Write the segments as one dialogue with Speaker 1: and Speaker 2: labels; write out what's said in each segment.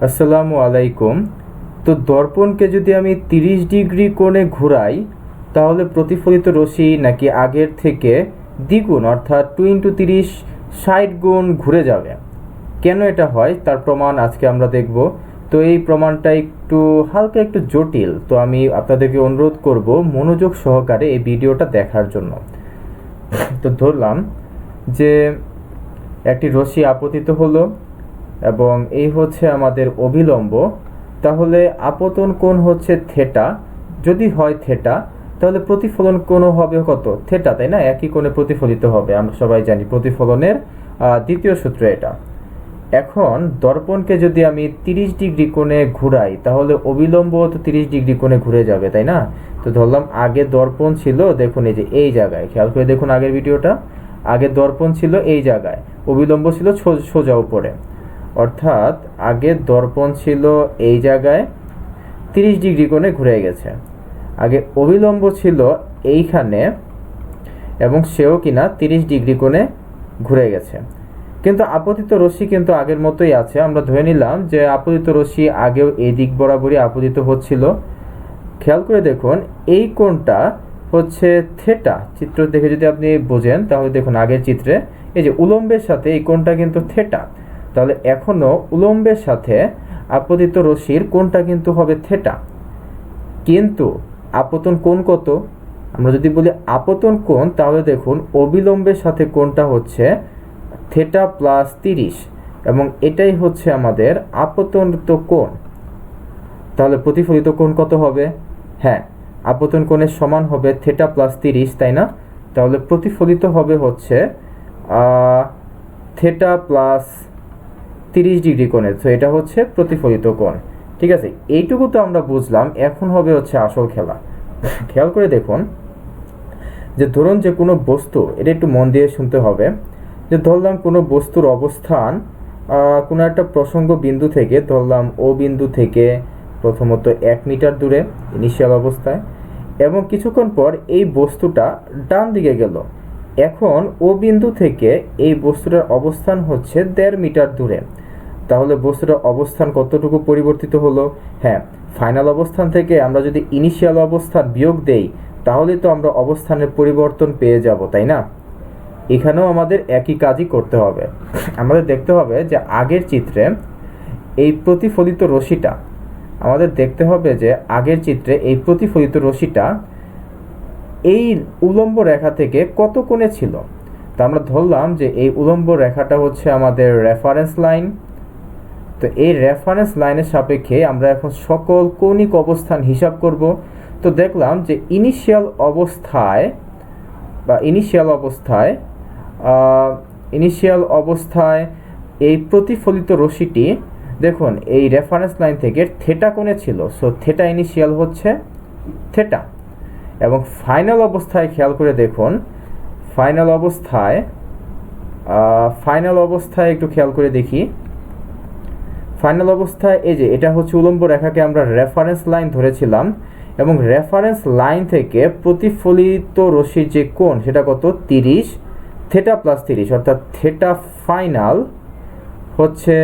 Speaker 1: আসসালামু আলাইকুম। তো দর্পণকে যদি আমি 30 ডিগ্রি কোণে ঘোরাই তাহলে প্রতিফলিত রশ্মি নাকি আগের থেকে দ্বিগুণ অর্থাৎ 2 × 30 60 গুণ ঘুরে যাবে। কেন এটা হয় তার প্রমাণ আজকে আমরা দেখব। তো এই প্রমাণটা হালকা একটু জটিল, তো আমি আপনাদেরকে অনুরোধ করব মনোযোগ সহকারে এই ভিডিওটা দেখার জন্য। তো ধরলাম যে একটি রশ্মি আপতিত হলো এবং এই হচ্ছে আমাদের অভিলম্ব। তাহলে আপতন কোণ হচ্ছে থিটা। যদি হয় থিটা তাহলে প্রতিফলন কোণও হবে কত? থিটা, তাই না? একই কোণে প্রতিফলিত হবে, আমরা সবাই জানি প্রতিফলনের দ্বিতীয় সূত্র এটা। এখন দর্পণকে যদি আমি 30 ডিগ্রি কোণে ঘুরাই তাহলে অবিলম্ব তো 30 ডিগ্রি কোণে ঘুরে যাবে, তাই না? তো ধরলাম আগে দর্পণ ছিল, দেখুন এই যে এই জায়গায়, খেয়াল করে দেখুন আগের ভিডিওটা। আগে দর্পণ ছিল এই জায়গায়, অবিলম্ব ছিল সোজা উপরে। অর্থাৎ আগে দর্পণ ছিল এই জায়গায়, 30 ডিগ্রি কোণে ঘুরে গেছে। আগে অবিলম্ব ছিল এইখানে এবং সেও কিনা 30 ডিগ্রি কোণে ঘুরে গেছে। কিন্তু আপতিত রশ্মি কিন্তু আগের মতোই আছে। আমরা ধরে নিলাম যে আপতিত রশ্মি আগেও এই দিক বরাবরই আপতিত হচ্ছিল। খেয়াল করে দেখুন এই কোণটা হচ্ছে থিটা। চিত্র দেখে যদি আপনি বোঝেন তাহলে দেখুন আগের চিত্রে এই যে উলম্বের সাথে এই কোণটা কিন্তু থিটা। তাহলে এখনও উলম্বের সাথে আপতিত রশ্মির কোণটা কিন্তু হবে থিটা। কিন্তু আপতন কোণ কত? আমরা যদি বলি আপতন কোণ তাহলে দেখুন অবিলম্বের সাথে কোণটা হচ্ছে থিটা প্লাস 30 এবং এটাই হচ্ছে আমাদের আপতনিত কোণ। তাহলে প্রতিফলিত কোণ কত হবে? হ্যাঁ, আপতন কোণের সমান হবে থিটা প্লাস 30, তাই না? তাহলে প্রতিফলিত হবে হচ্ছে থিটা প্লাস 30 ডিগ্রি কোণে। তো এটা হচ্ছে প্রতিফলিত কোণ। ঠিক আছে, এইটুকু তো আমরা বুঝলাম। এখন হবে হচ্ছে আসল খেলা। খেয়াল করে দেখুন যে ধরুন যে কোনো বস্তু, এটা একটু মন দিয়ে শুনতে হবে, যে ধরলাম কোনো বস্তুর অবস্থান কোনো একটা প্রসঙ্গ বিন্দু থেকে, ধরলাম ও বিন্দু থেকে প্রথমত 1 মিটার দূরে ইনিশিয়াল অবস্থায়, এবং কিছুক্ষণ পর এই বস্তুটা ডান দিকে গেল। এখন ও বিন্দু থেকে এই বস্তুটার অবস্থান হচ্ছে 1.5 মিটার দূরে। তাহলে বস্তুটার অবস্থান কতটুকু পরিবর্তিত হলো? হ্যাঁ, ফাইনাল অবস্থান থেকে আমরা যদি ইনিশিয়াল অবস্থান বিয়োগ দেই তাহলে তো আমরা অবস্থানের পরিবর্তন পেয়ে যাব, তাই না? এখানেও আমাদের একই কাজই করতে হবে। আমাদের দেখতে হবে যে আগের চিত্রে এই প্রতিফলিত রশ্মিটা, আমাদের দেখতে হবে যে আগের চিত্রে এই প্রতিফলিত রশ্মিটা এই উলম্ব রেখা থেকে কত কোণে ছিল। তো আমরা ধরলাম যে এই উলম্ব রেখাটা হচ্ছে আমাদের রেফারেন্স লাইন। তো এই রেফারেন্স লাইনের সাপেক্ষে আমরা এখন সকল কৌণিক অবস্থান হিসাব করব। তো দেখলাম যে ইনিশিয়াল অবস্থায় এই প্রতিফলিত রশ্মিটি দেখুন এই রেফারেন্স লাইন থেকে থিটা কোণে ছিল। সো থিটা ইনিশিয়াল হচ্ছে থিটা। এবং ফাইনাল অবস্থায় খেয়াল করে দেখুন, ফাইনাল অবস্থায় একটু খেয়াল করে দেখি। ফাইনাল অবস্থায় এই যে এটা হচ্ছে উলম্ব রেখাকে আমরা রেফারেন্স লাইন ধরেছিলাম, এবং রেফারেন্স লাইন থেকে প্রতিফলিত রশ্মির যে কোণ সেটা কত? 30, থিটা প্লাস 30, অর্থাৎ থিটা ফাইনাল হচ্ছে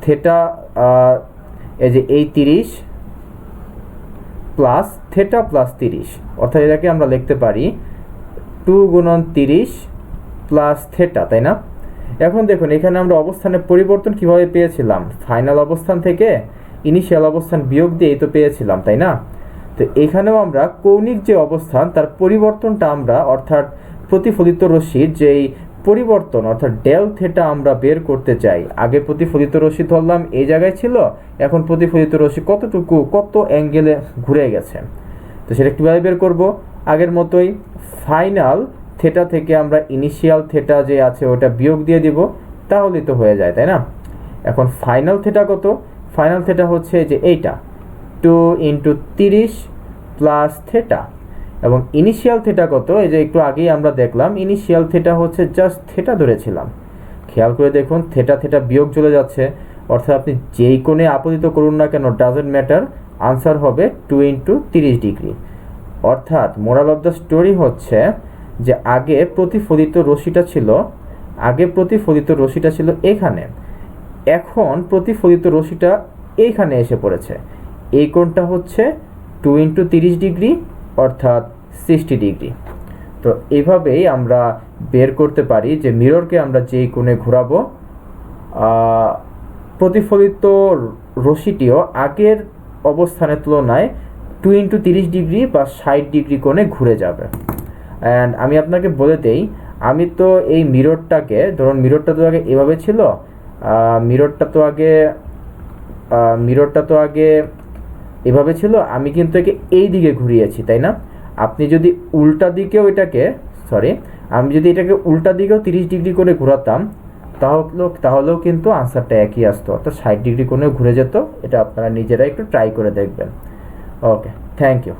Speaker 1: থিটা এই যে এই 30 প্লাস থিটা প্লাস 30, অর্থাৎ এটাকে আমরা লিখতে পারি 2 × 30 প্লাস থিটা, তাই না? এখন দেখুন এখানে আমরা অবস্থানের পরিবর্তন কিভাবে পেয়েছিলাম? ফাইনাল অবস্থান থেকে ইনিশিয়াল অবস্থান বিয়োগ দিয়ে তো পেয়েছিলাম, তাই না? তো এখানেও আমরা কৌণিক যে অবস্থান তার পরিবর্তনটা আমরা, অর্থাৎ প্রতিফলিত রশ্মির যেই পরিবর্তন অর্থাৎ ডেল থিটা আমরা বের করতে চাই। আগে প্রতিফলিত রশ্মি ধরলাম এই জায়গায় ছিল, এখন প্রতিফলিত রশ্মি কত অ্যাঙ্গেলে ঘুরে গেছে। তো সেটা কীভাবে বের করব? আগের মতোই ফাইনাল থিটা থেকে আমরা ইনিশিয়াল থিটা যে আছে ওটা বিয়োগ দিয়ে দিব, তাহলেই তো হয়ে যায়, তাই না? এখন ফাইনাল থিটা কত? ফাইনাল থিটা হচ্ছে যে এইটা 2 × 30 প্লাস থিটা, এবং ইনিশিয়াল থিটা কত? এই যে একটু আগেই আমরা দেখলাম ইনিশিয়াল থিটা হচ্ছে জাস্ট থিটা ধরেছিলাম। খেয়াল করে দেখুন থিটা বিয়োগ চলে যাচ্ছে, অর্থাৎ আপনি যেই কোণে আপতিত করুন না কেন ডাজন্ট ম্যাটার, আনসার হবে 2 × 30 ডিগ্রি। অর্থাৎ মোরাল অফ দ্য স্টোরি হচ্ছে যে আগে প্রতিফলিত রশ্মিটা ছিল এখানে, এখন প্রতিফলিত রশ্মিটা এইখানে এসে পড়েছে, এই কোণটা হচ্ছে 2 × 30 ডিগ্রি অর্থাৎ 60 ডিগ্রি। তো এইভাবেই আমরা বের করতে পারি যে মিররকে আমরা যেই কোণে ঘোরাবো প্রতিফলিত রশ্মিটিও আগের অবস্থানের তুলনায় 2 × 30 ডিগ্রি বা 60 ডিগ্রি কোণে ঘুরে যাবে। অ্যান্ড আমি আপনাকে বলে দেই, আমি তো এই মিররটাকে, ধরুন মিররটা তো আগে এভাবে ছিল, মিররটা তো আগে এভাবে ছিল, আমি কিন্তু একে এই দিকে ঘুরিয়েছি, তাই না? আপনি যদি উল্টা দিকেও আমি যদি এটাকে উল্টা দিকেও 30 ডিগ্রি করে ঘোরাতাম তাহলেও কিন্তু আনসারটা একই আসতো, অর্থাৎ 60 ডিগ্রি কোণেও ঘুরে যেত। এটা আপনারা নিজেরা একটু ট্রাই করে দেখবেন। ওকে, থ্যাংক ইউ।